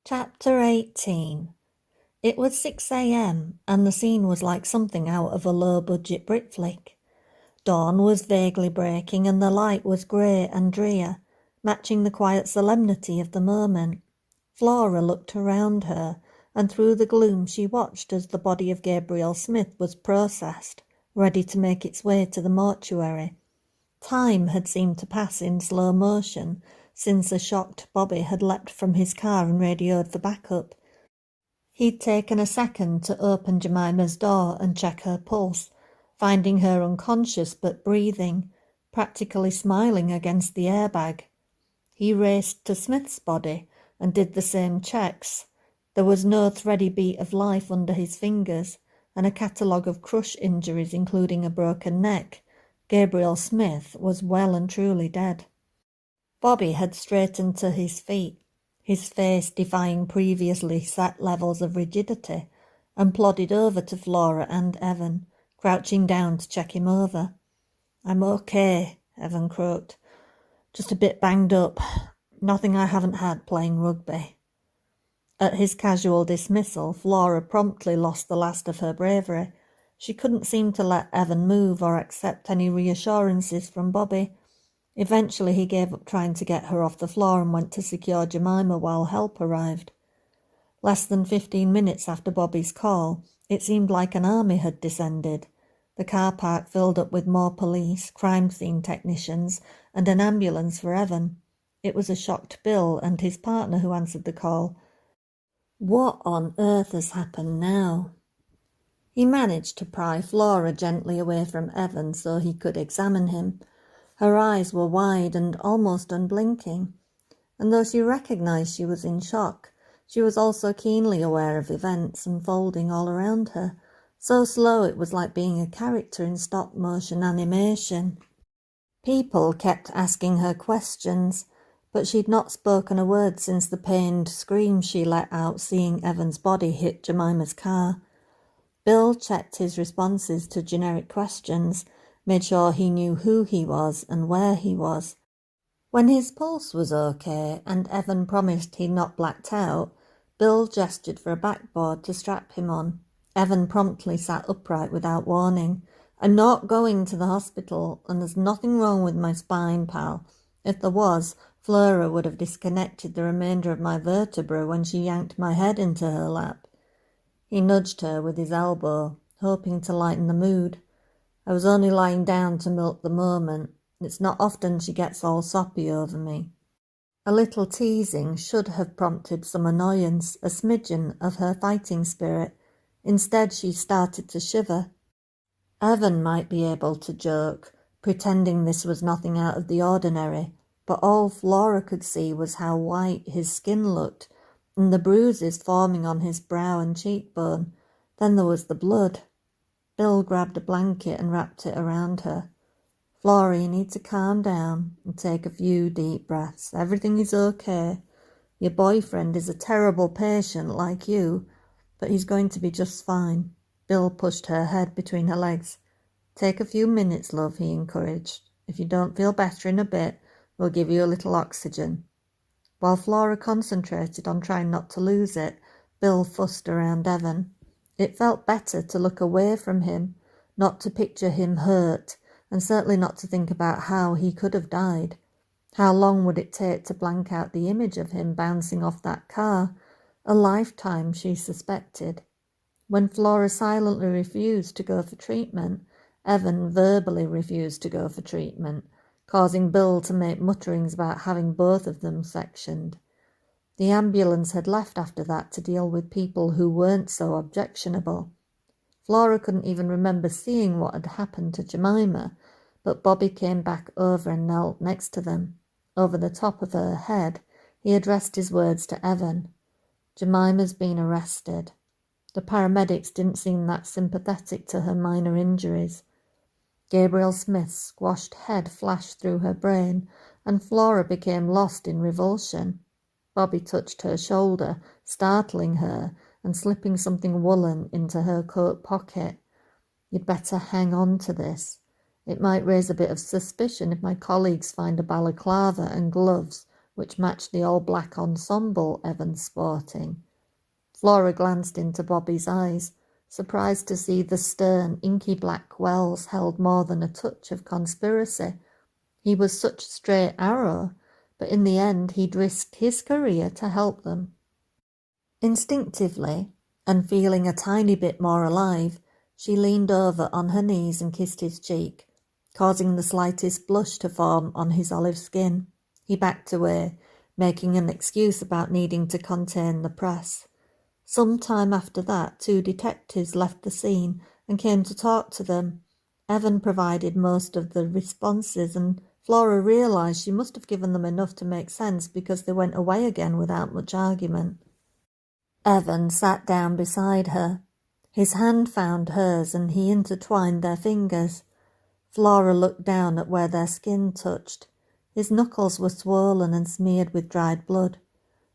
Chapter 18. It was 6 a.m. and the scene was like something out of a low-budget Brit flick. Dawn was vaguely breaking and the light was grey and drear, matching the quiet solemnity of the moment. Flora looked around her, and through the gloom she watched as the body of Gabriel Smith was processed, ready to make its way to the mortuary. Time had seemed to pass in slow motion since a shocked Bobby had leapt from his car and radioed for backup. He'd taken a second to open Jemima's door and check her pulse, finding her unconscious but breathing, practically smiling against the airbag. He raced to Smith's body and did the same checks. There was no thready beat of life under his fingers, and a catalogue of crush injuries including a broken neck. Gabriel Smith was well and truly dead. Bobby had straightened to his feet, his face defying previously set levels of rigidity, and plodded over to Flora and Evan, crouching down to check him over. "I'm okay," Evan croaked. "Just a bit banged up. Nothing I haven't had playing rugby." At his casual dismissal, Flora promptly lost the last of her bravery. She couldn't seem to let Evan move or accept any reassurances from Bobby. Eventually he gave up trying to get her off the floor and went to secure Jemima while help arrived. Less than 15 minutes after Bobby's call, it seemed like an army had descended. The car park filled up with more police, crime scene technicians, and an ambulance for Evan. It was a shocked Bill and his partner who answered the call. What on earth has happened now? He managed to pry Flora gently away from Evan so he could examine him. Her eyes were wide and almost unblinking, and though she recognised she was in shock, she was also keenly aware of events unfolding all around her, so slow it was like being a character in stop-motion animation. People kept asking her questions, but she'd not spoken a word since the pained scream she let out seeing Evan's body hit Jemima's car. Bill checked his responses to generic questions, made sure he knew who he was and where he was. When his pulse was okay and Evan promised he'd not blacked out, Bill gestured for a backboard to strap him on. Evan promptly sat upright without warning. "I'm not going to the hospital, and there's nothing wrong with my spine, pal. If there was, Flora would have disconnected the remainder of my vertebra when she yanked my head into her lap." He nudged her with his elbow, hoping to lighten the mood. "I was only lying down to milk the moment. It's not often she gets all soppy over me." A little teasing should have prompted some annoyance, a smidgen of her fighting spirit. Instead, she started to shiver. Evan might be able to joke, pretending this was nothing out of the ordinary, but all Flora could see was how white his skin looked, and the bruises forming on his brow and cheekbone. Then there was the blood. Bill grabbed a blanket and wrapped it around her. "Flora, you need to calm down and take a few deep breaths. Everything is okay. Your boyfriend is a terrible patient like you, but he's going to be just fine." Bill pushed her head between her legs. "Take a few minutes, love," he encouraged. "If you don't feel better in a bit, we'll give you a little oxygen." While Flora concentrated on trying not to lose it, Bill fussed around Evan. It felt better to look away from him, not to picture him hurt, and certainly not to think about how he could have died. How long would it take to blank out the image of him bouncing off that car? A lifetime, she suspected. When Flora silently refused to go for treatment, Evan verbally refused to go for treatment, causing Bill to make mutterings about having both of them sectioned. The ambulance had left after that to deal with people who weren't so objectionable. Flora couldn't even remember seeing what had happened to Jemima, but Bobby came back over and knelt next to them. Over the top of her head, he addressed his words to Evan. "Jemima's been arrested." The paramedics didn't seem that sympathetic to her minor injuries. Gabriel Smith's squashed head flashed through her brain, and Flora became lost in revulsion. Bobby touched her shoulder, startling her, and slipping something woolen into her coat pocket. "You'd better hang on to this. It might raise a bit of suspicion if my colleagues find a balaclava and gloves which matched the all-black ensemble Evan's sporting. Flora glanced into Bobby's eyes, surprised to see the stern, inky black wells held more than a touch of conspiracy. He was such a straight arrow, but in the end he'd risked his career to help them. Instinctively, and feeling a tiny bit more alive, she leaned over on her knees and kissed his cheek, causing the slightest blush to form on his olive skin. He backed away, making an excuse about needing to contain the press. Some time after that, 2 detectives left the scene and came to talk to them. Evan provided most of the responses, and Flora realised she must have given them enough to make sense because they went away again without much argument. Evan sat down beside her. His hand found hers and he intertwined their fingers. Flora looked down at where their skin touched. His knuckles were swollen and smeared with dried blood.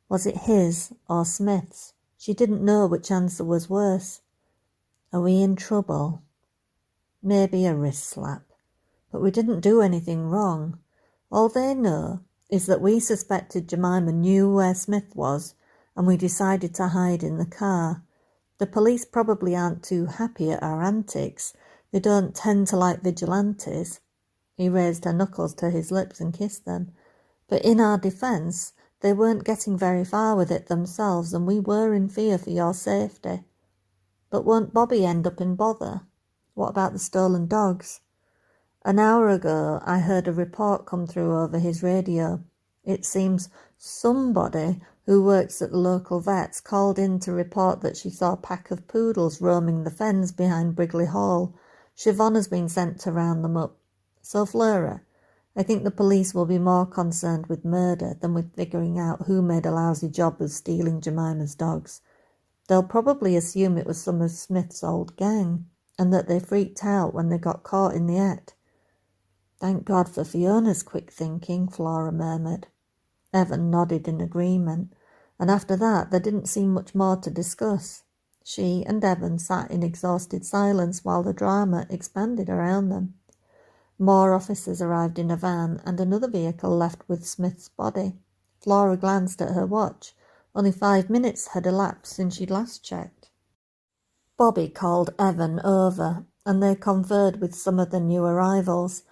Was it his or Smith's? She didn't know which answer was worse. Are we in trouble? Maybe a wrist slap. But we didn't do anything wrong. All they know is that we suspected Jemima knew where Smith was, and we decided to hide in the car. The police probably aren't too happy at our antics. They don't tend to like vigilantes. He raised her knuckles to his lips and kissed them. But in our defence, they weren't getting very far with it themselves, and we were in fear for your safety. But won't Bobby end up in bother? What about the stolen dogs? An hour ago, I heard a report come through over his radio. It seems somebody who works at the local vet's called in to report that she saw a pack of poodles roaming the fens behind Brigley Hall. Siobhan has been sent to round them up. So, Flora, I think the police will be more concerned with murder than with figuring out who made a lousy job of stealing Jemima's dogs. They'll probably assume it was some of Smith's old gang, and that they freaked out when they got caught in the act. Thank God for Fiona's quick thinking, Flora murmured. Evan nodded in agreement, and after that there didn't seem much more to discuss. She and Evan sat in exhausted silence while the drama expanded around them. More officers arrived in a van, and another vehicle left with Smith's body. Flora glanced at her watch. Only 5 minutes had elapsed since she'd last checked. Bobby called Evan over, and they conferred with some of the new arrivals.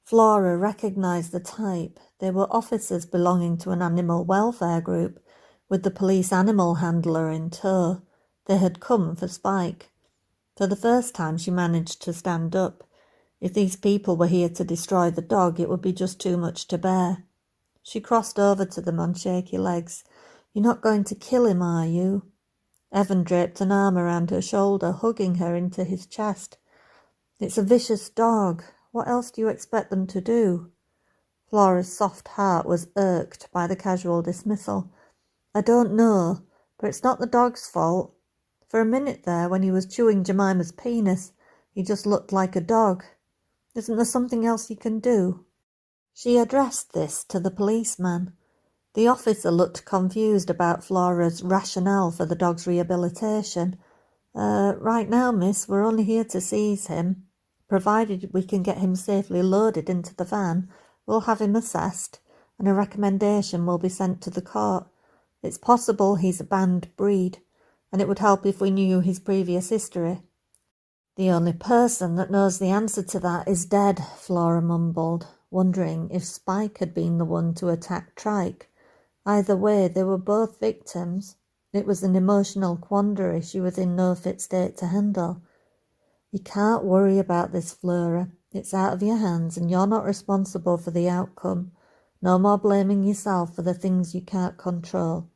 Flora recognised the type. They were officers belonging to an animal welfare group, with the police animal handler in tow. They had come for Spike. For the first time she managed to stand up. If these people were here to destroy the dog, it would be just too much to bear. She crossed over to them on shaky legs. You're not going to kill him, are you? Evan draped an arm around her shoulder, hugging her into his chest. It's a vicious dog. What else do you expect them to do? Flora's soft heart was irked by the casual dismissal. I don't know, but it's not the dog's fault. For a minute there, when he was chewing Jemima's penis, he just looked like a dog. Isn't there something else you can do? She addressed this to the policeman. The officer looked confused about Flora's rationale for the dog's rehabilitation. Right now, miss, we're only here to seize him. Provided we can get him safely loaded into the van, we'll have him assessed, and a recommendation will be sent to the court. It's possible he's a banned breed, and it would help if we knew his previous history. The only person that knows the answer to that is dead, Flora mumbled, wondering if Spike had been the one to attack Trike. Either way, they were both victims. It was an emotional quandary she was in no fit state to handle. You can't worry about this, Flora. It's out of your hands and you're not responsible for the outcome. No more blaming yourself for the things you can't control.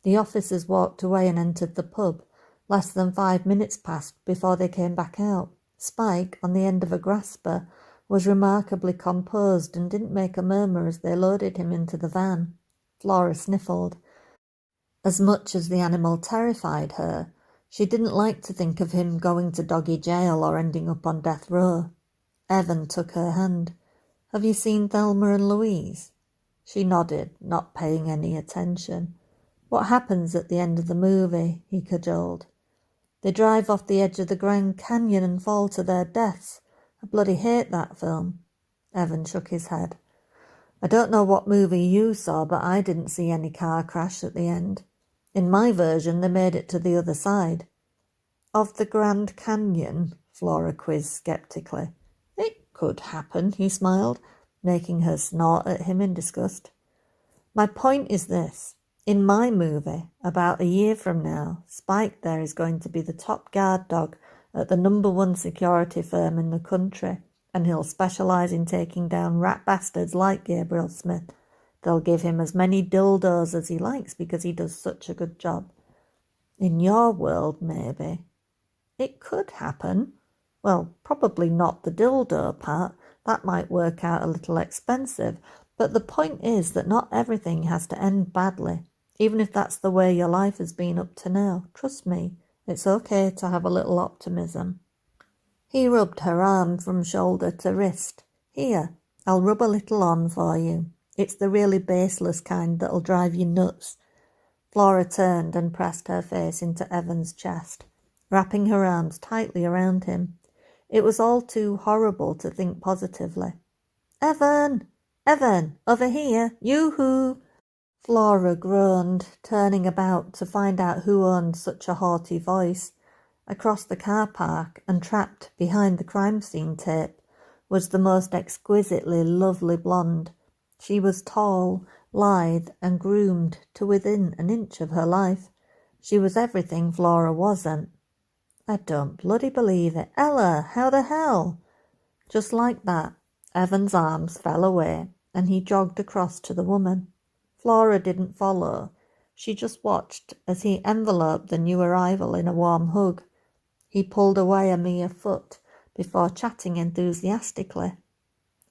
The officers walked away and entered the pub. Less than 5 minutes passed before they came back out. Spike, on the end of a grasper, was remarkably composed and didn't make a murmur as they loaded him into the van. Flora sniffled. As much as the animal terrified her, she didn't like to think of him going to doggy jail or ending up on death row. Evan took her hand. Have you seen Thelma and Louise? She nodded, not paying any attention. What happens at the end of the movie? He cajoled. They drive off the edge of the Grand Canyon and fall to their deaths. I bloody hate that film. Evan shook his head. I don't know what movie you saw, but I didn't see any car crash at the end. In my version, they made it to the other side. Of the Grand Canyon? Flora quizzed skeptically. It could happen, he smiled, making her snort at him in disgust. My point is this. In my movie, about a year from now, Spike there is going to be the top guard dog at the #1 security firm in the country, and he'll specialise in taking down rat bastards like Gabriel Smith. They'll give him as many dildos as he likes because he does such a good job. In your world, maybe. It could happen. Well, probably not the dildo part. That might work out a little expensive. But the point is that not everything has to end badly, even if that's the way your life has been up to now. Trust me, it's okay to have a little optimism. He rubbed her arm from shoulder to wrist. Here, I'll rub a little on for you. It's the really baseless kind that'll drive you nuts. Flora turned and pressed her face into Evan's chest, wrapping her arms tightly around him. It was all too horrible to think positively. Evan! Evan! Over here! Yoo-hoo! Flora groaned, turning about to find out who owned such a haughty voice. Across the car park and trapped behind the crime scene tape was the most exquisitely lovely blonde. She was tall, lithe and groomed to within an inch of her life. She was everything Flora wasn't. I don't bloody believe it. Ella, how the hell? Just like that, Evan's arms fell away and he jogged across to the woman. Flora didn't follow. She just watched as he enveloped the new arrival in a warm hug. He pulled away a mere foot before chatting enthusiastically.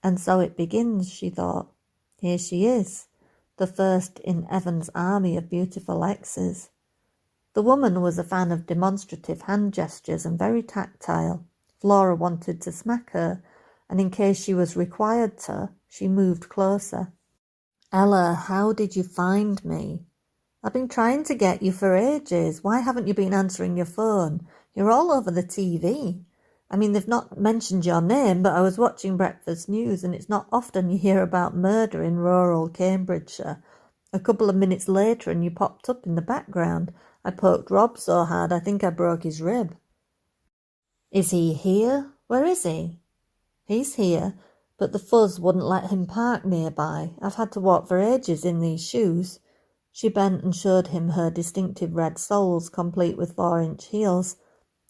And so it begins, she thought. Here she is, the first in Evan's army of beautiful exes. The woman was a fan of demonstrative hand gestures and very tactile. Flora wanted to smack her, and in case she was required to, she moved closer. Ella, how did you find me? I've been trying to get you for ages. Why haven't you been answering your phone? You're all over the TV. I mean, they've not mentioned your name, but I was watching Breakfast News, and it's not often you hear about murder in rural Cambridgeshire. A couple of minutes later and you popped up in the background. I poked Rob so hard I think I broke his rib. Is he here? Where is he? He's here, but the fuzz wouldn't let him park nearby. I've had to walk for ages in these shoes. She bent and showed him her distinctive red soles, complete with 4-inch heels.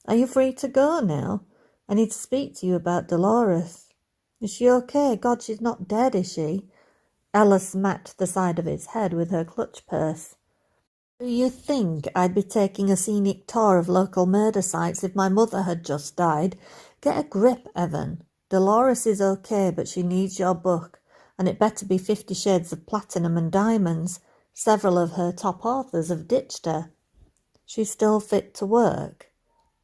Are you free to go now? I need to speak to you about Dolores. Is she okay? God, she's not dead, is she? Ella smacked the side of his head with her clutch purse. Do you think I'd be taking a scenic tour of local murder sites if my mother had just died? Get a grip, Evan. Dolores is okay, but she needs your book, and it better be 50 Shades of Platinum and Diamonds. Several of her top authors have ditched her. She's still fit to work?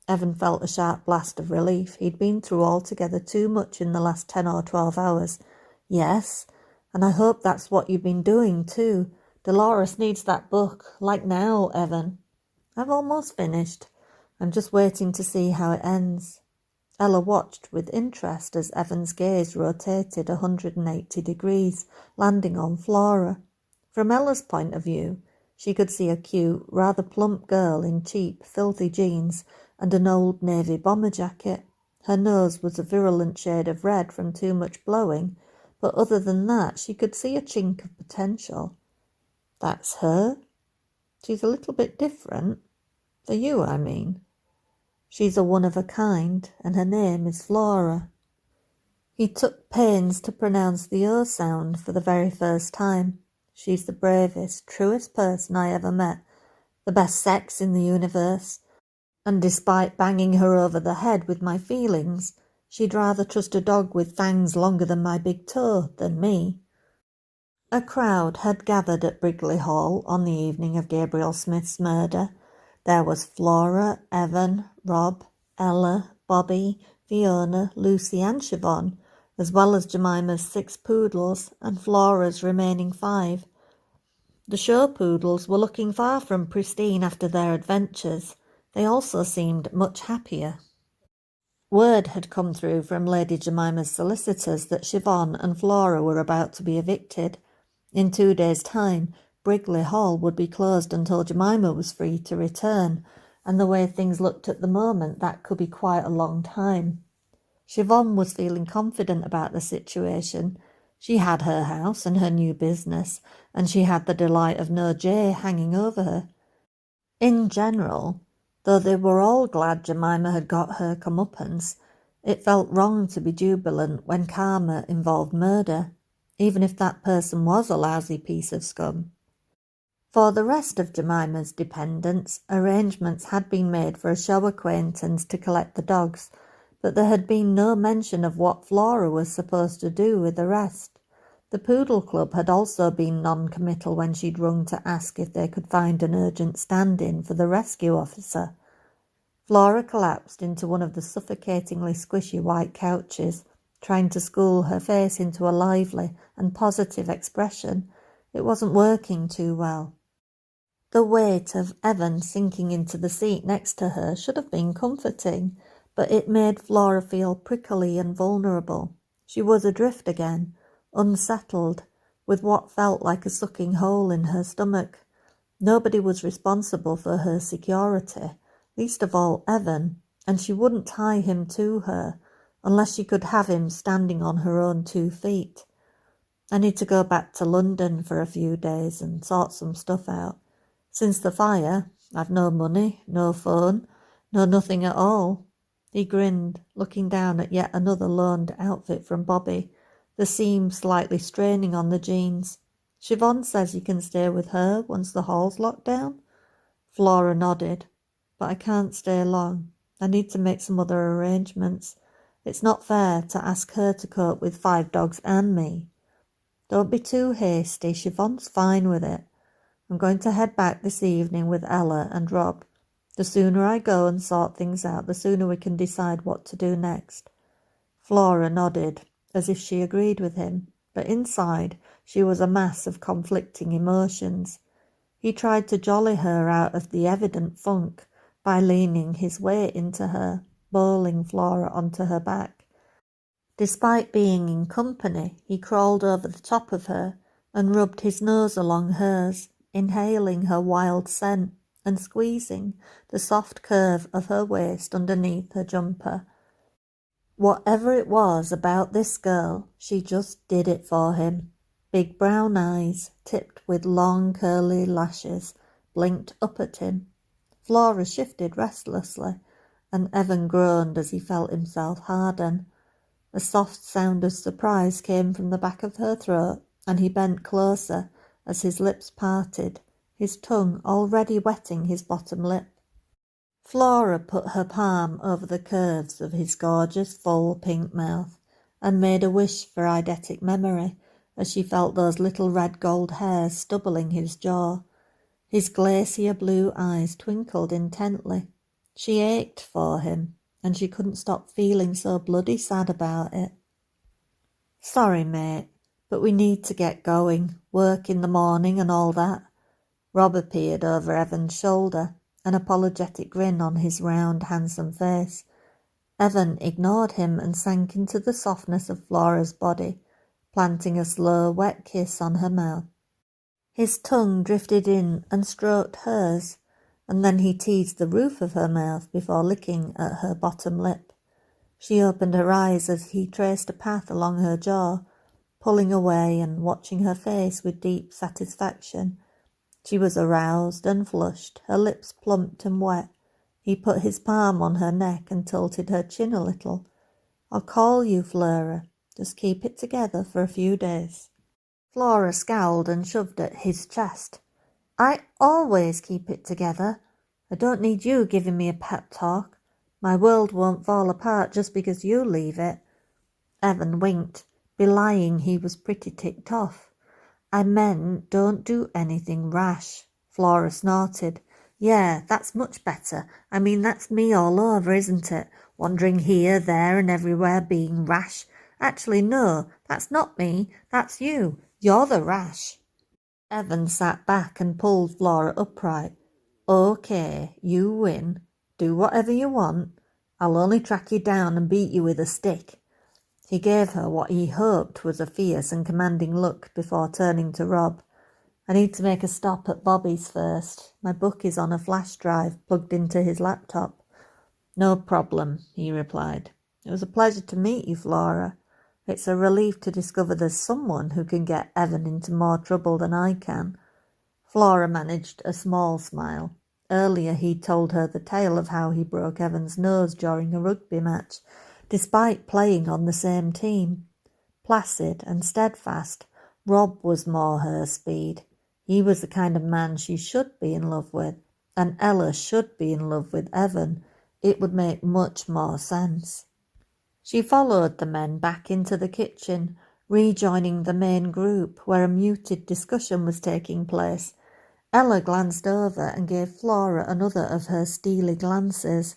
Evan felt a sharp blast of relief. He'd been through altogether too much in the last 10 or 12 hours. Yes, and I hope that's what you've been doing too. Dolores needs that book, like now, Evan. I've almost finished. I'm just waiting to see how it ends. Ella watched with interest as Evan's gaze rotated 180 degrees, landing on Flora. From Ella's point of view, she could see a cute, rather plump girl in cheap, filthy jeans and an old navy bomber jacket. Her nose was a virulent shade of red from too much blowing, but other than that, she could see a chink of potential. That's her? She's a little bit different. For you, I mean. She's a one-of-a-kind, and her name is Flora. He took pains to pronounce the O sound for the very first time. She's the bravest, truest person I ever met, the best sex in the universe, and despite banging her over the head with my feelings, she'd rather trust a dog with fangs longer than my big toe than me. A crowd had gathered at Brigley Hall on the evening of Gabriel Smith's murder. There was Flora, Evan, Rob, Ella, Bobby, Fiona, Lucy and Siobhan, as well as Jemima's 6 poodles and Flora's remaining 5. The show poodles were looking far from pristine after their adventures. They also seemed much happier. Word had come through from Lady Jemima's solicitors that Siobhan and Flora were about to be evicted. In 2 days' time, Brigley Hall would be closed until Jemima was free to return, and the way things looked at the moment, that could be quite a long time. Siobhan was feeling confident about the situation. She had her house and her new business, and she had the delight of no Jay hanging over her. In general, though they were all glad Jemima had got her comeuppance, it felt wrong to be jubilant when karma involved murder, even if that person was a lousy piece of scum. For the rest of Jemima's dependents, arrangements had been made for a show acquaintance to collect the dogs, but there had been no mention of what Flora was supposed to do with the rest. The Poodle Club had also been non-committal when she'd rung to ask if they could find an urgent stand-in for the rescue officer. Flora collapsed into one of the suffocatingly squishy white couches, trying to school her face into a lively and positive expression. It wasn't working too well. The weight of Evan sinking into the seat next to her should have been comforting, but it made Flora feel prickly and vulnerable. She was adrift again, unsettled, with what felt like a sucking hole in her stomach. Nobody was responsible for her security, least of all Evan, and she wouldn't tie him to her unless she could have him standing on her own 2 feet. I need to go back to London for a few days and sort some stuff out. Since the fire, I've no money, no phone, no nothing at all. He grinned, looking down at yet another loaned outfit from Bobby, the seam slightly straining on the jeans. Siobhan says you can stay with her once the hall's locked down? Flora nodded. But I can't stay long. I need to make some other arrangements. It's not fair to ask her to cope with 5 dogs and me. Don't be too hasty. Siobhan's fine with it. I'm going to head back this evening with Ella and Rob. The sooner I go and sort things out, the sooner we can decide what to do next. Flora nodded, as if she agreed with him, but inside she was a mass of conflicting emotions. He tried to jolly her out of the evident funk by leaning his weight into her, bowling Flora onto her back. Despite being in company, he crawled over the top of her and rubbed his nose along hers, inhaling her wild scent and squeezing the soft curve of her waist underneath her jumper. Whatever it was about this girl, she just did it for him. Big brown eyes, tipped with long curly lashes, blinked up at him. Flora shifted restlessly, and Evan groaned as he felt himself harden. A soft sound of surprise came from the back of her throat, and he bent closer as his lips parted, his tongue already wetting his bottom lip. Flora put her palm over the curves of his gorgeous, full pink mouth and made a wish for eidetic memory as she felt those little red gold hairs stubbling his jaw. His glacier blue eyes twinkled intently. She ached for him, and she couldn't stop feeling so bloody sad about it. Sorry, mate, but we need to get going. Work in the morning and all that. Rob appeared over Evan's shoulder, an apologetic grin on his round, handsome face. Evan ignored him and sank into the softness of Flora's body, planting a slow, wet kiss on her mouth. His tongue drifted in and stroked hers, and then he teased the roof of her mouth before licking at her bottom lip. She opened her eyes as he traced a path along her jaw, pulling away and watching her face with deep satisfaction. She was aroused and flushed, her lips plumped and wet. He put his palm on her neck and tilted her chin a little. I'll call you, Flora. Just keep it together for a few days. Flora scowled and shoved at his chest. I always keep it together. I don't need you giving me a pep talk. My world won't fall apart just because you leave it. Evan winked, belying he was pretty ticked off. I meant don't do anything rash. Flora snorted. Yeah, that's much better. I mean, that's me all over, isn't it? Wandering here, there and everywhere being rash. Actually, no, that's not me. That's you. You're the rash. Evan sat back and pulled Flora upright. Okay, you win. Do whatever you want. I'll only track you down and beat you with a stick." He gave her what he hoped was a fierce and commanding look before turning to Rob. "I need to make a stop at Bobby's first. My book is on a flash drive plugged into his laptop." "No problem," he replied. "It was a pleasure to meet you, Flora. It's a relief to discover there's someone who can get Evan into more trouble than I can." Flora managed a small smile. Earlier he'd told her the tale of how he broke Evan's nose during a rugby match, despite playing on the same team. Placid and steadfast, Rob was more her speed. He was the kind of man she should be in love with, and Ella should be in love with Evan. It would make much more sense. She followed the men back into the kitchen, rejoining the main group where a muted discussion was taking place. Ella glanced over and gave Flora another of her steely glances.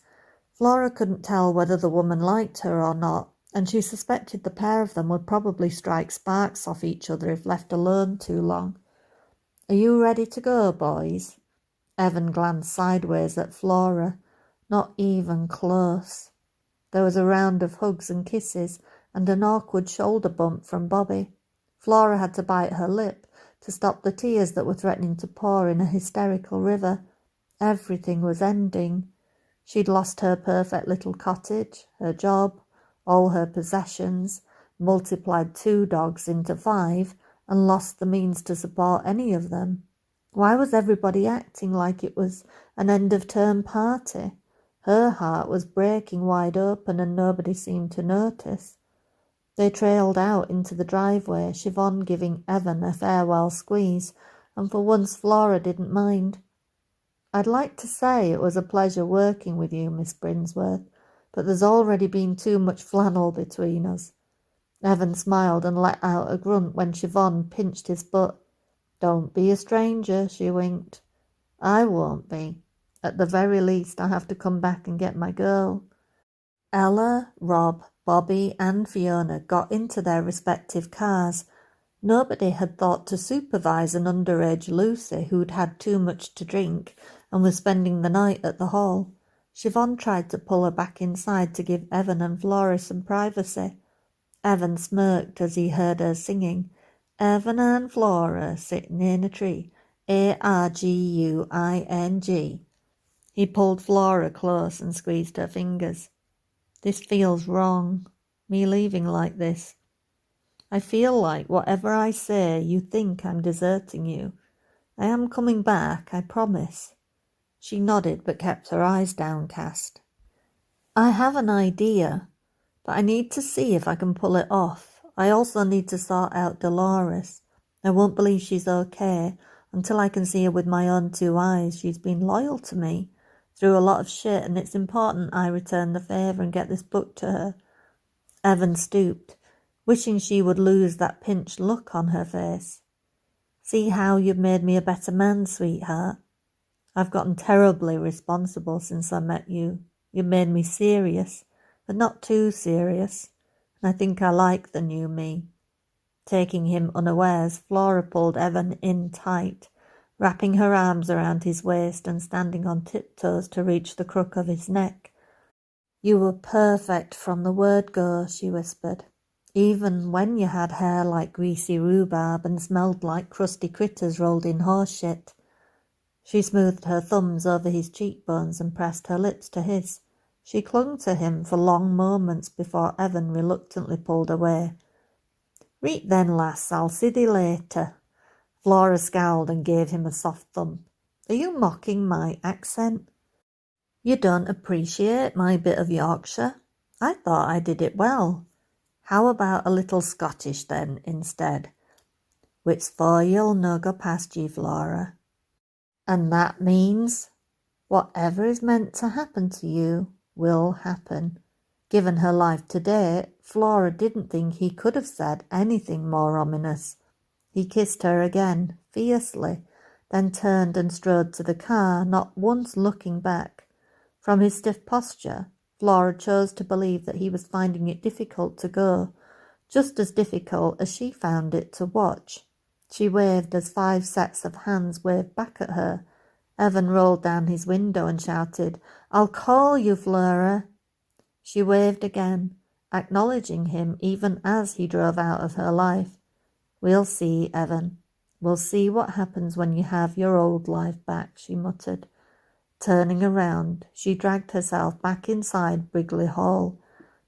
Flora couldn't tell whether the woman liked her or not, and she suspected the pair of them would probably strike sparks off each other if left alone too long. "Are you ready to go, boys?" Evan glanced sideways at Flora. Not even close. There was a round of hugs and kisses and an awkward shoulder bump from Bobby. Flora had to bite her lip to stop the tears that were threatening to pour in a hysterical river. Everything was ending. She'd lost her perfect little cottage, her job, all her possessions, multiplied 2 dogs into 5, and lost the means to support any of them. Why was everybody acting like it was an end-of-term party? Her heart was breaking wide open and nobody seemed to notice. They trailed out into the driveway, Siobhan giving Evan a farewell squeeze, and for once Flora didn't mind. "I'd like to say it was a pleasure working with you, Miss Brinsworth, but there's already been too much flannel between us." Evan smiled and let out a grunt when Siobhan pinched his butt. "Don't be a stranger," she winked. "I won't be. At the very least, I have to come back and get my girl." Ella, Rob, Bobby and Fiona got into their respective cars. Nobody had thought to supervise an underage Lucy who'd had too much to drink and was spending the night at the hall. Siobhan tried to pull her back inside to give Evan and Flora some privacy. Evan smirked as he heard her singing, "Evan and Flora sitting in a tree, Arguing." He pulled Flora close and squeezed her fingers. "This feels wrong, me leaving like this. I feel like whatever I say, you think I'm deserting you. I am coming back, I promise." She nodded but kept her eyes downcast. "I have an idea, but I need to see if I can pull it off. I also need to sort out Dolores. I won't believe she's okay until I can see her with my own 2 eyes. She's been loyal to me through a lot of shit, and it's important I return the favour and get this book to her." Evan stooped, wishing she would lose that pinched look on her face. "See how you've made me a better man, sweetheart? I've gotten terribly responsible since I met you. You made me serious, but not too serious, and I think I like the new me." Taking him unawares, Flora pulled Evan in tight, wrapping her arms around his waist and standing on tiptoes to reach the crook of his neck. "You were perfect from the word go," she whispered, "even when you had hair like greasy rhubarb and smelled like crusty critters rolled in horse shit." She smoothed her thumbs over his cheekbones and pressed her lips to his. She clung to him for long moments before Evan reluctantly pulled away. "Reet then, lass, I'll see thee later." Flora scowled and gave him a soft thump. "Are you mocking my accent? You don't appreciate my bit of Yorkshire? I thought I did it well. How about a little Scottish then instead? Whit's for you'll no go past ye, Flora. And that means whatever is meant to happen to you will happen." Given her life to date, Flora didn't think he could have said anything more ominous. He kissed her again, fiercely, then turned and strode to the car, not once looking back. From his stiff posture, Flora chose to believe that he was finding it difficult to go, just as difficult as she found it to watch. She waved as 5 sets of hands waved back at her. Evan rolled down his window and shouted, "I'll call you, Flora." She waved again, acknowledging him even as he drove out of her life. "We'll see, Evan. We'll see what happens when you have your old life back," she muttered. Turning around, she dragged herself back inside Brigley Hall.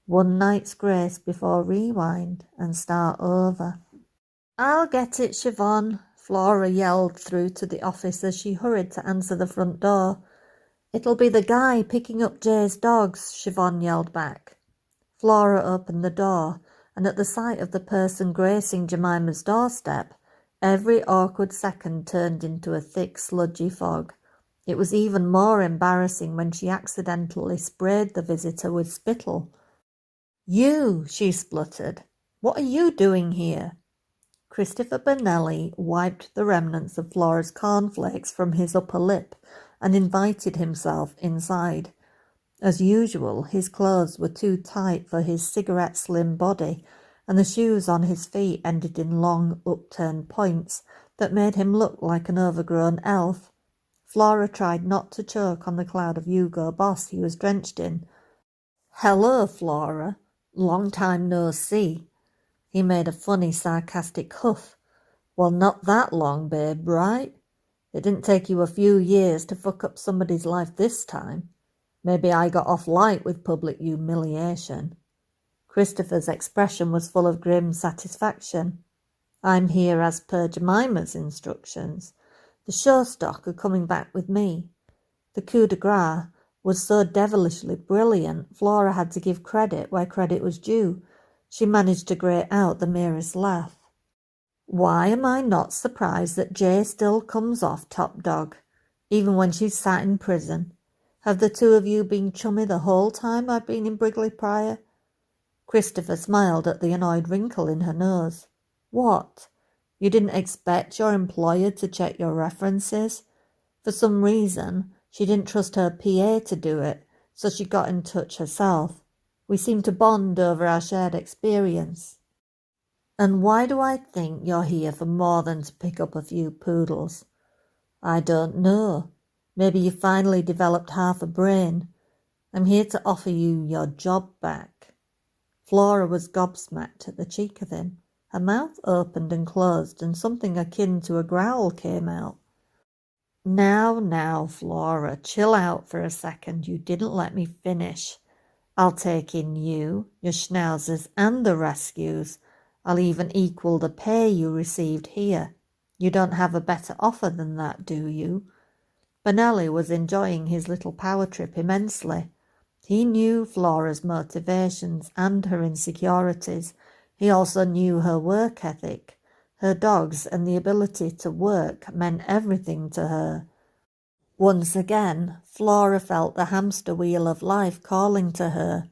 One night's grace before rewind and start over. "I'll get it, Siobhan," Flora yelled through to the office as she hurried to answer the front door. "It'll be the guy picking up Jay's dogs," Siobhan yelled back. Flora opened the door, and at the sight of the person gracing Jemima's doorstep, every awkward second turned into a thick, sludgy fog. It was even more embarrassing when she accidentally sprayed the visitor with spittle. "You," she spluttered. "What are you doing here?" Christopher Benelli wiped the remnants of Flora's cornflakes from his upper lip and invited himself inside. As usual, his clothes were too tight for his cigarette-slim body, and the shoes on his feet ended in long, upturned points that made him look like an overgrown elf. Flora tried not to choke on the cloud of Hugo Boss he was drenched in. "Hello, Flora. Long time no see." He made a funny, sarcastic huff. "Well, not that long, babe, right? It didn't take you a few years to fuck up somebody's life this time. Maybe I got off light with public humiliation." Christopher's expression was full of grim satisfaction. "I'm here as per Jemima's instructions. The show stock are coming back with me." The coup de grace was so devilishly brilliant, Flora had to give credit where credit was due. She managed to grate out the merest laugh. "Why am I not surprised that Jay still comes off top dog, even when she's sat in prison? Have the two of you been chummy the whole time I've been in Brigley Prior?" Christopher smiled at the annoyed wrinkle in her nose. "What? You didn't expect your employer to check your references? For some reason, she didn't trust her PA to do it, so she got in touch herself. We seem to bond over our shared experience." "And why do I think you're here for more than to pick up a few poodles?" "I don't know. Maybe you finally developed half a brain. I'm here to offer you your job back." Flora was gobsmacked at the cheek of him. Her mouth opened and closed, and something akin to a growl came out. Now, Flora, chill out for a second. You didn't let me finish. I'll take in you, your schnauzers, and the rescues. I'll even equal the pay you received here. You don't have a better offer than that, do you?" Benelli was enjoying his little power trip immensely. He knew Flora's motivations and her insecurities. He also knew her work ethic. Her dogs and the ability to work meant everything to her. Once again, Flora felt the hamster wheel of life calling to her.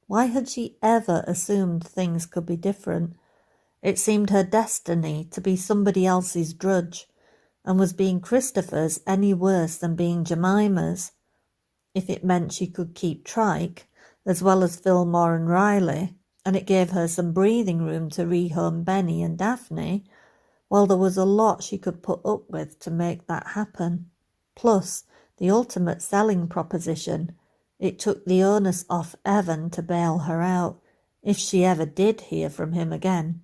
Why had she ever assumed things could be different? It seemed her destiny to be somebody else's drudge, and was being Christopher's any worse than being Jemima's? If it meant she could keep Trike, as well as Fillmore and Riley, and it gave her some breathing room to rehome Benny and Daphne, well, there was a lot she could put up with to make that happen. Plus, the ultimate selling proposition. It took the onus off Evan to bail her out, if she ever did hear from him again.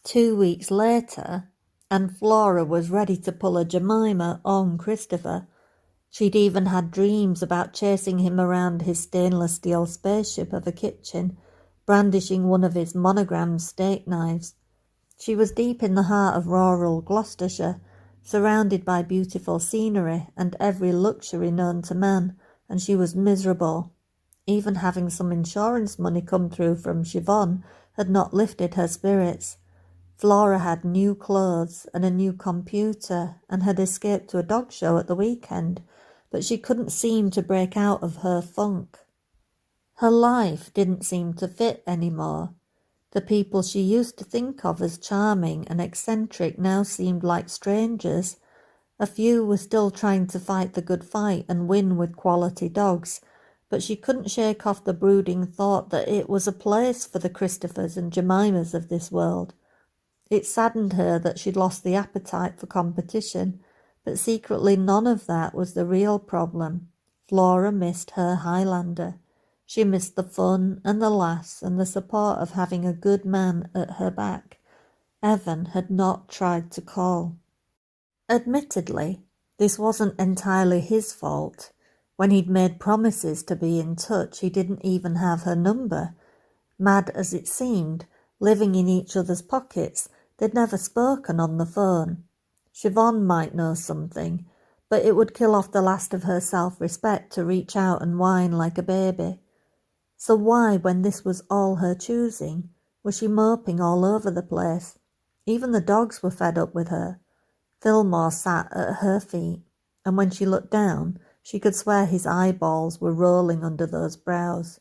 2 weeks later, and Flora was ready to pull a Jemima on Christopher. She'd even had dreams about chasing him around his stainless steel spaceship of a kitchen, brandishing one of his monogrammed steak knives. She was deep in the heart of rural Gloucestershire, surrounded by beautiful scenery and every luxury known to man, and she was miserable. Even having some insurance money come through from Siobhan had not lifted her spirits. Flora had new clothes and a new computer and had escaped to a dog show at the weekend, but she couldn't seem to break out of her funk. Her life didn't seem to fit anymore. The people she used to think of as charming and eccentric now seemed like strangers. A few were still trying to fight the good fight and win with quality dogs, but she couldn't shake off the brooding thought that it was a place for the Christophers and Jemimas of this world. It saddened her that she'd lost the appetite for competition, but secretly none of that was the real problem. Flora missed her Highlander. She missed the fun and the laughs and the support of having a good man at her back. Evan had not tried to call. Admittedly, this wasn't entirely his fault. When he'd made promises to be in touch, he didn't even have her number. Mad as it seemed, living in each other's pockets, they'd never spoken on the phone. Siobhan might know something, but it would kill off the last of her self-respect to reach out and whine like a baby. So why, when this was all her choosing, was she moping all over the place? Even the dogs were fed up with her. Fillmore sat at her feet, and when she looked down, she could swear his eyeballs were rolling under those brows.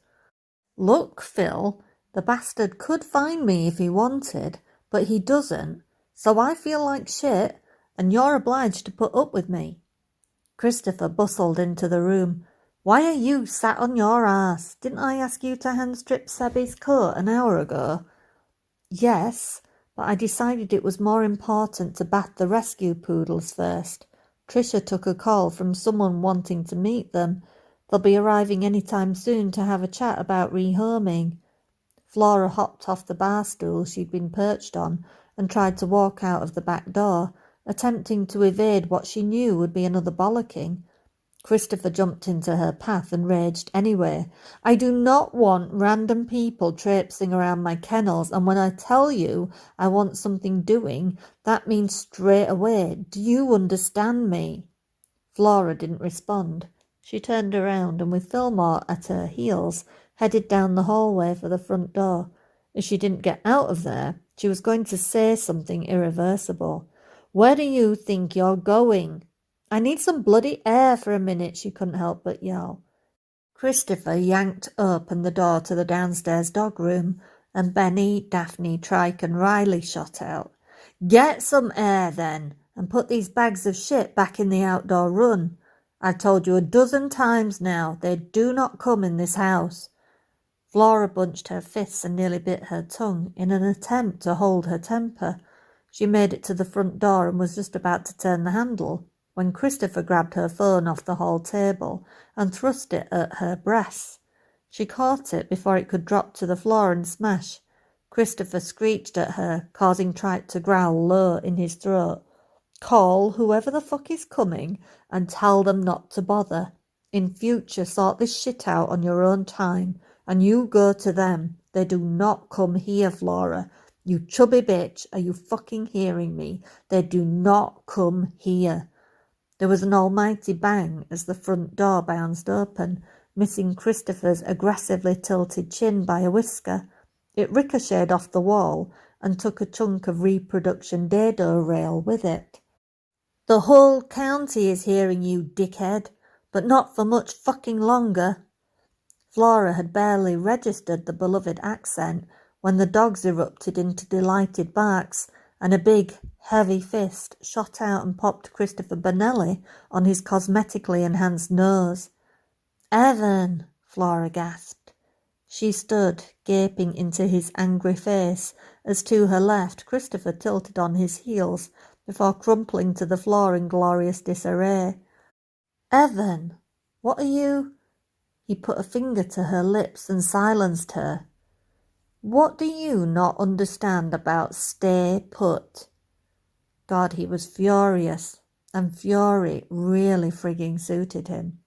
Look, Phil, the bastard could find me if he wanted, but he doesn't, so I feel like shit, and you're obliged to put up with me. Christopher bustled into the room. Why are you sat on your ass? Didn't I ask you to hand-strip Sebby's coat an hour ago? Yes, but I decided it was more important to bath the rescue poodles first. Tricia took a call from someone wanting to meet them. They'll be arriving any time soon to have a chat about rehoming. Flora hopped off the bar stool she'd been perched on and tried to walk out of the back door, attempting to evade what she knew would be another bollocking. Christopher jumped into her path and raged anyway. I do not want random people traipsing around my kennels, and when I tell you I want something doing, that means straight away. Do you understand me? Flora didn't respond. She turned around and, with Fillmore at her heels, headed down the hallway for the front door. If she didn't get out of there, she was going to say something irreversible. Where do you think you're going? I need some bloody air for a minute, she couldn't help but yell. Christopher yanked open the door to the downstairs dog room, and Benny, Daphne, Trike and Riley shot out. Get some air then, and put these bags of shit back in the outdoor run. I've told you a dozen times now, they do not come in this house. Flora bunched her fists and nearly bit her tongue in an attempt to hold her temper. She made it to the front door and was just about to turn the handle when Christopher grabbed her phone off the hall table and thrust it at her breasts. She caught it before it could drop to the floor and smash. Christopher screeched at her, causing Trike to growl low in his throat. Call whoever the fuck is coming and tell them not to bother. In future, sort this shit out on your own time, and you go to them. They do not come here, Flora. You chubby bitch, are you fucking hearing me? They do not come here. There was an almighty bang as the front door bounced open, missing Christopher's aggressively tilted chin by a whisker. It ricocheted off the wall and took a chunk of reproduction dado rail with it. The whole county is hearing you, dickhead, but not for much fucking longer. Flora had barely registered the beloved accent when the dogs erupted into delighted barks, and a big, heavy fist shot out and popped Christopher Bonelli on his cosmetically enhanced nose. Evan, Flora gasped. She stood, gaping into his angry face, as to her left Christopher tilted on his heels before crumpling to the floor in glorious disarray. Evan, what are you? He put a finger to her lips and silenced her. What do you not understand about stay put? God, he was furious, and fury really frigging suited him.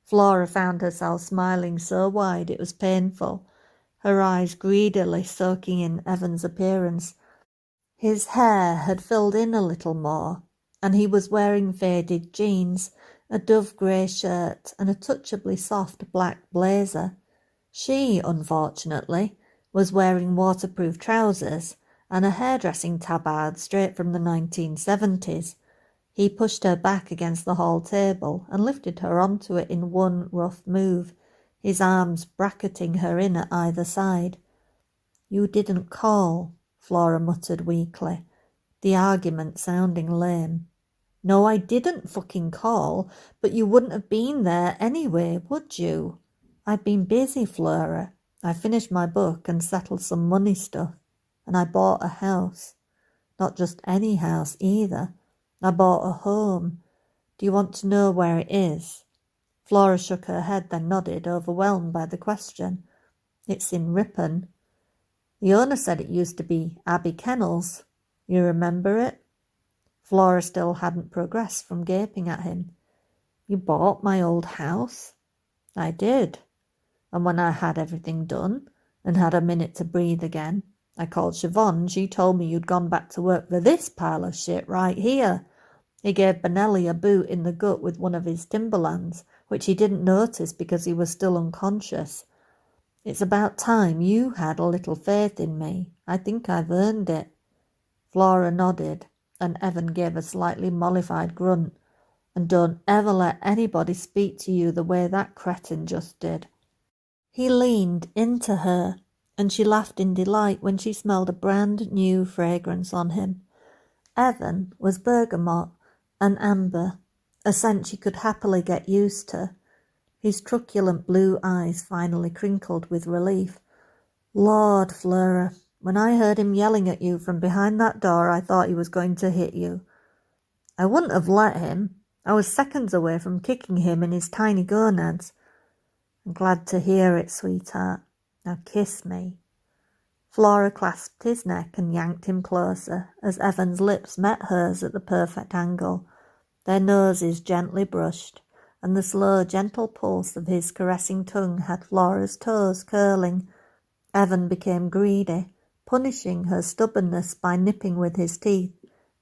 Flora found herself smiling so wide it was painful, her eyes greedily soaking in Evan's appearance. His hair had filled in a little more, and he was wearing faded jeans, a dove-grey shirt, and a touchably soft black blazer. She, unfortunately, was wearing waterproof trousers and a hairdressing tabard straight from the 1970s. He pushed her back against the hall table and lifted her onto it in one rough move, his arms bracketing her in at either side. You didn't call, Flora muttered weakly, the argument sounding lame. No, I didn't fucking call, but you wouldn't have been there anyway, would you? I've been busy, Flora. I finished my book and settled some money stuff, and I bought a house. Not just any house either. I bought a home. Do you want to know where it is? Flora shook her head, then nodded, overwhelmed by the question. It's in Ripon. The owner said it used to be Abbey Kennels. You remember it? Flora still hadn't progressed from gaping at him. You bought my old house? I did. And when I had everything done, and had a minute to breathe again, I called Siobhan and she told me you'd gone back to work for this pile of shit right here. He gave Benelli a boot in the gut with one of his timberlands, which he didn't notice because he was still unconscious. It's about time you had a little faith in me. I think I've earned it. Flora nodded, and Evan gave a slightly mollified grunt. And don't ever let anybody speak to you the way that cretin just did. He leaned into her, and she laughed in delight when she smelled a brand new fragrance on him. Evan was bergamot and amber, a scent she could happily get used to. His truculent blue eyes finally crinkled with relief. Lord, Flora, when I heard him yelling at you from behind that door, I thought he was going to hit you. I wouldn't have let him. I was seconds away from kicking him in his tiny gonads. I'm glad to hear it, sweetheart. Now kiss me. Flora clasped his neck and yanked him closer as Evan's lips met hers at the perfect angle. Their noses gently brushed, and the slow, gentle pulse of his caressing tongue had Flora's toes curling. Evan became greedy, punishing her stubbornness by nipping with his teeth.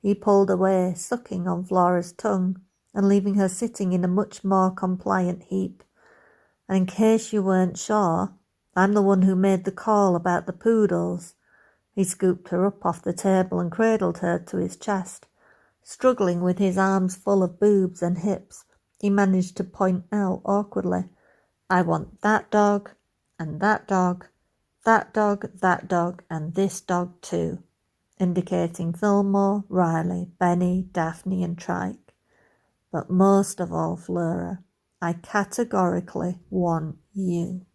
He pulled away, sucking on Flora's tongue, and leaving her sitting in a much more compliant heap. And in case you weren't sure, I'm the one who made the call about the poodles. He scooped her up off the table and cradled her to his chest. Struggling with his arms full of boobs and hips, he managed to point out awkwardly, I want that dog, and that dog, that dog, and this dog too, indicating Fillmore, Riley, Benny, Daphne, and Trike. But most of all, Flora, I categorically want you.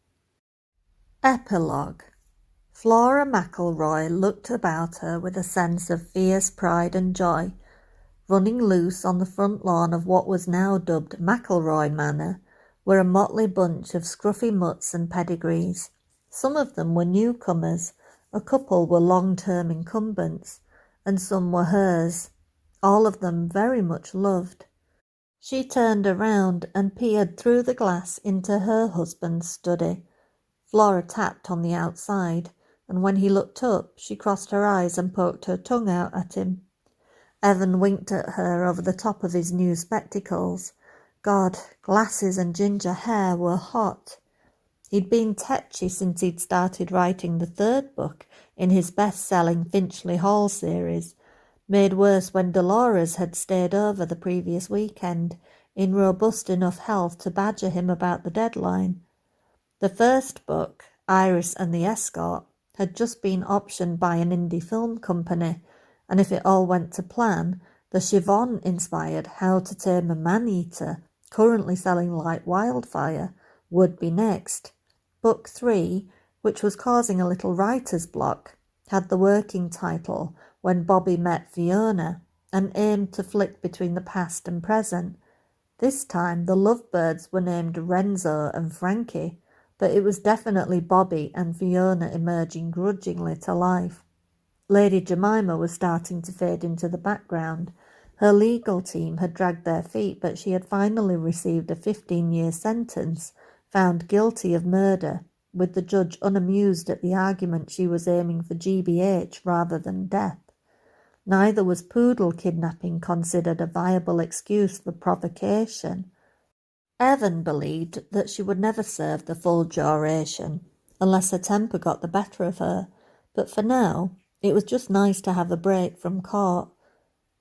Epilogue. Flora McElroy looked about her with a sense of fierce pride and joy. Running loose on the front lawn of what was now dubbed McElroy Manor were a motley bunch of scruffy mutts and pedigrees. Some of them were newcomers, a couple were long-term incumbents, and some were hers, all of them very much loved. She turned around and peered through the glass into her husband's study. Flora tapped on the outside, and when he looked up, she crossed her eyes and poked her tongue out at him. Evan winked at her over the top of his new spectacles. God, glasses and ginger hair were hot. He'd been tetchy since he'd started writing the third book in his best-selling Finchley Hall series, made worse when Dolores had stayed over the previous weekend, in robust enough health to badger him about the deadline. The first book, Iris and the Escort, had just been optioned by an indie film company, and if it all went to plan, the Siobhan-inspired How to Tame a Man-Eater, currently selling like wildfire, would be next. Book 3, which was causing a little writer's block, had the working title When Bobby Met Fiona, and aimed to flick between the past and present. This time the lovebirds were named Renzo and Frankie, but it was definitely Bobby and Fiona emerging grudgingly to life. Lady Jemima was starting to fade into the background. Her legal team had dragged their feet, but she had finally received a 15-year sentence, found guilty of murder, with the judge unamused at the argument she was aiming for GBH rather than death. Neither was poodle kidnapping considered a viable excuse for provocation. Evan believed that she would never serve the full duration, unless her temper got the better of her, but for now, it was just nice to have a break from court.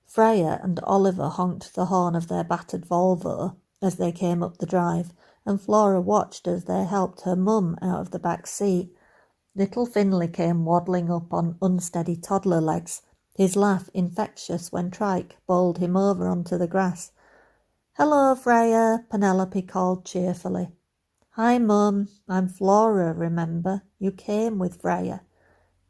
Freya and Oliver honked the horn of their battered Volvo as they came up the drive, and Flora watched as they helped her mum out of the back seat. Little Finlay came waddling up on unsteady toddler legs, his laugh infectious when Trike bowled him over onto the grass. "Hello, Freya," Penelope called cheerfully. "Hi, Mum. I'm Flora, remember? You came with Freya."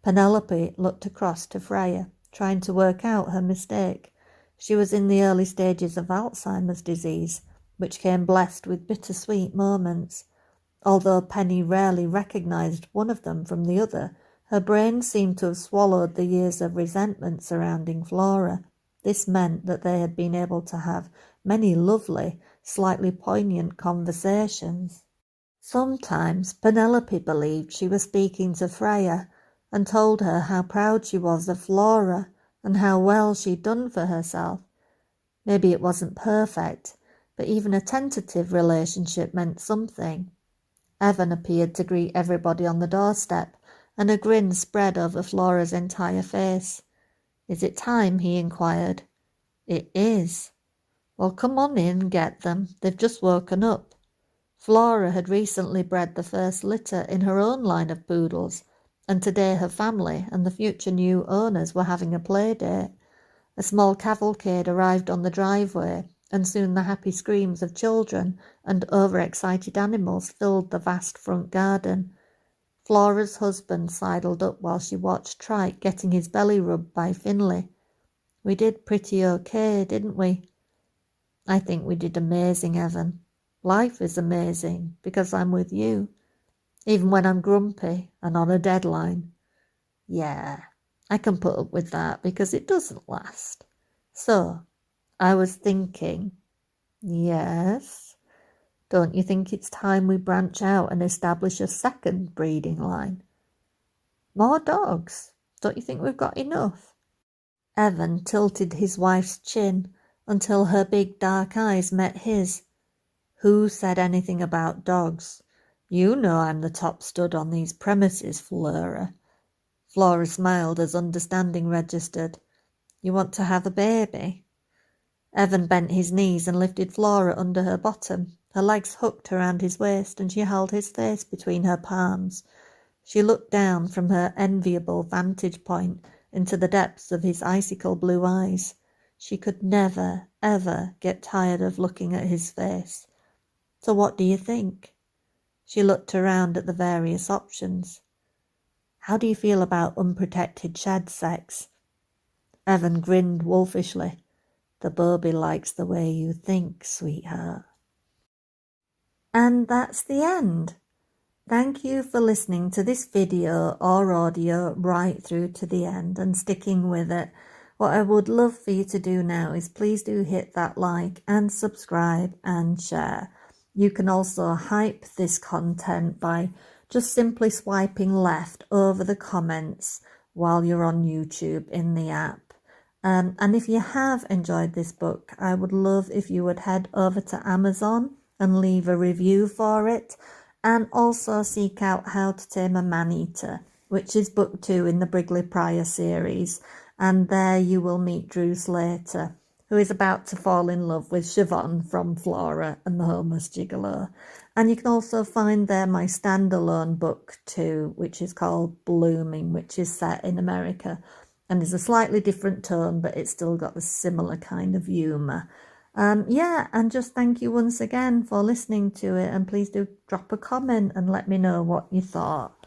Penelope looked across to Freya, trying to work out her mistake. She was in the early stages of Alzheimer's disease, which came blessed with bittersweet moments. Although Penny rarely recognised one of them from the other, her brain seemed to have swallowed the years of resentment surrounding Flora. This meant that they had been able to have many lovely, slightly poignant conversations. Sometimes Penelope believed she was speaking to Freya and told her how proud she was of Flora and how well she'd done for herself. Maybe it wasn't perfect, but even a tentative relationship meant something. Evan appeared to greet everybody on the doorstep, and a grin spread over Flora's entire face. "Is it time?" he inquired. "It is." "Well, come on in and get them. They've just woken up." Flora had recently bred the first litter in her own line of poodles, and today her family and the future new owners were having a play date. A small cavalcade arrived on the driveway, and soon the happy screams of children and overexcited animals filled the vast front garden. Flora's husband sidled up while she watched Trike getting his belly rubbed by Finley. "We did pretty okay, didn't we?" "I think we did amazing, Evan. Life is amazing because I'm with you, even when I'm grumpy and on a deadline." "Yeah, I can put up with that because it doesn't last. So, I was thinking." "Yes? Don't you think it's time we branch out and establish a second breeding line?" "More dogs? Don't you think we've got enough?" Evan tilted his wife's chin until her big dark eyes met his. "Who said anything about dogs? You know I'm the top stud on these premises, Flora." Flora smiled as understanding registered. "You want to have a baby?" Evan bent his knees and lifted Flora under her bottom. Her legs hooked around his waist, and she held his face between her palms. She looked down from her enviable vantage point into the depths of his icicle blue eyes. She could never, ever get tired of looking at his face. "So what do you think?" She looked around at the various options. "How do you feel about unprotected shed sex?" Evan grinned wolfishly. "The Bobby likes the way you think, sweetheart." And that's the end. Thank you for listening to this video or audio right through to the end and sticking with it. What I would love for you to do now is please do hit that like and subscribe and share. You can also hype this content by just simply swiping left over the comments while you're on YouTube in the app. And if you have enjoyed this book, I would love if you would head over to Amazon and leave a review for it, and also seek out How to Tame a Man-Eater, which is book 2 in the Brigley Prior series, and there you will meet Drew Slater, who is about to fall in love with Siobhan from Flora and the Homeless Gigolo. And you can also find there my standalone book 2, which is called Blooming, which is set in America and is a slightly different tone, but it's still got the similar kind of humour. And just thank you once again for listening to it, and please do drop a comment and let me know what you thought.